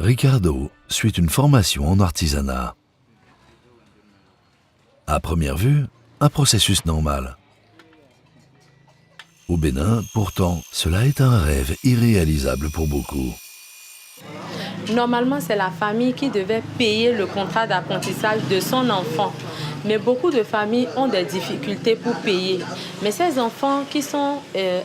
Ricardo suit une formation en artisanat. À première vue, un processus normal. Au Bénin, pourtant, cela est un rêve irréalisable pour beaucoup. Normalement, c'est la famille qui devait payer le contrat d'apprentissage de son enfant. Mais beaucoup de familles ont des difficultés pour payer. Mais ces enfants qui sont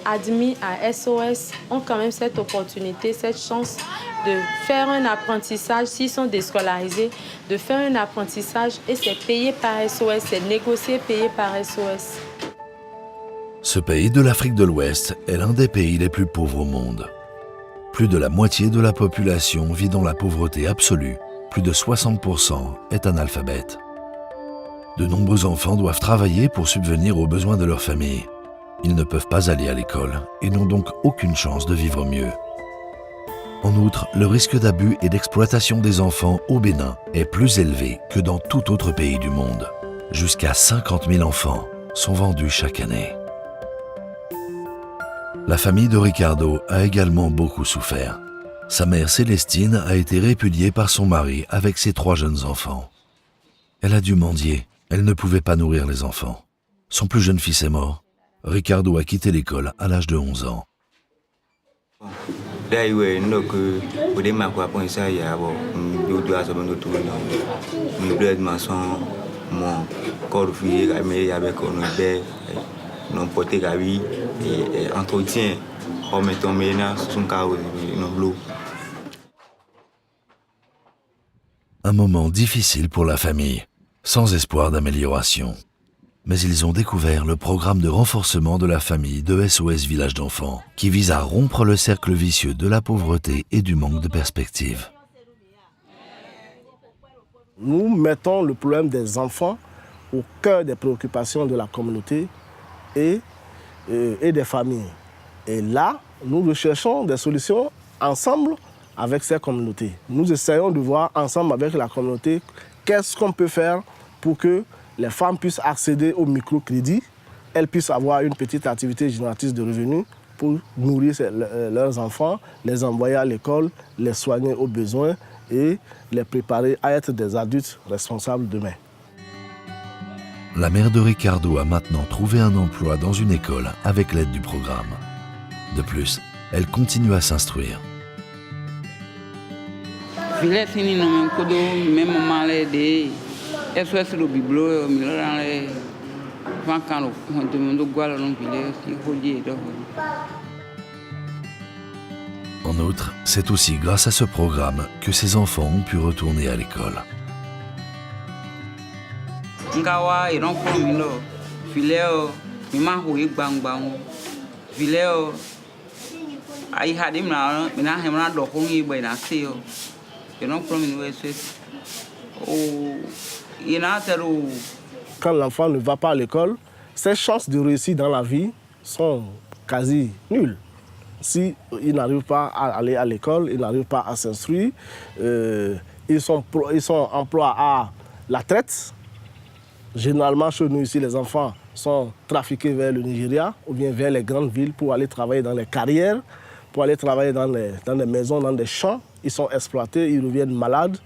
admis à SOS ont quand même cette opportunité, cette chance de faire un apprentissage, s'ils sont déscolarisés, de faire un apprentissage et c'est payé par SOS, c'est négocié, payé par SOS. Ce pays de l'Afrique de l'Ouest est l'un des pays les plus pauvres au monde. Plus de la moitié de la population vit dans la pauvreté absolue. Plus de 60% est analphabète. De nombreux enfants doivent travailler pour subvenir aux besoins de leur famille. Ils ne peuvent pas aller à l'école et n'ont donc aucune chance de vivre mieux. En outre, le risque d'abus et d'exploitation des enfants au Bénin est plus élevé que dans tout autre pays du monde. Jusqu'à 50 000 enfants sont vendus chaque année. La famille de Ricardo a également beaucoup souffert. Sa mère Célestine a été répudiée par son mari avec ses 3 jeunes enfants. Elle a dû mendier, elle ne pouvait pas nourrir les enfants. Son plus jeune fils est mort. Ricardo a quitté l'école à l'âge de 11 ans. Un moment difficile pour la famille, sans espoir d'amélioration. Mais ils ont découvert le programme de renforcement de la famille de SOS Village d'Enfants, qui vise à rompre le cercle vicieux de la pauvreté et du manque de perspective. Nous mettons le problème des enfants au cœur des préoccupations de la communauté et des familles. Et là, nous recherchons des solutions ensemble avec ces communautés. Nous essayons de voir ensemble avec la communauté qu'est-ce qu'on peut faire pour que les femmes puissent accéder au microcrédit, elles puissent avoir une petite activité génératrice de revenus pour nourrir leurs enfants, les envoyer à l'école, les soigner aux besoins et les préparer à être des adultes responsables demain. La mère de Ricardo a maintenant trouvé un emploi dans une école avec l'aide du programme. De plus, elle continue à s'instruire. En outre, c'est aussi grâce à ce programme que ces enfants ont pu retourner à l'école. Quand l'enfant ne va pas à l'école, ses chances de réussir dans la vie sont quasi nulles. S'il n'arrive pas à aller à l'école, il n'arrive pas à s'instruire, ils sont en proie à la traite. Généralement, chez nous ici, les enfants sont trafiqués vers le Nigeria ou bien vers les grandes villes pour aller travailler dans les carrières, pour aller travailler dans des maisons, dans des champs. Ils sont exploités, ils reviennent malades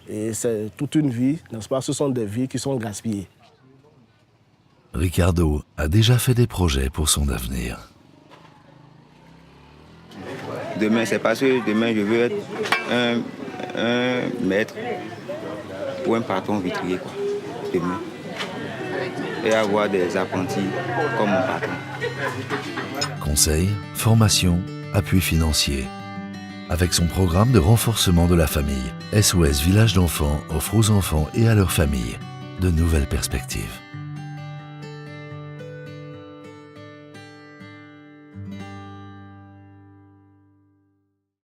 et c'est toute une vie, n'est-ce pas? Ce sont des vies qui sont gaspillées. Ricardo a déjà fait des projets pour son avenir. Demain, c'est parce que demain, je veux être un maître ou un patron vitrier, quoi. Demain. Et avoir des apprentis comme mon patron. Conseils, formation, appui financier. Avec son programme de renforcement de la famille, SOS Village d'Enfants offre aux enfants et à leurs familles de nouvelles perspectives.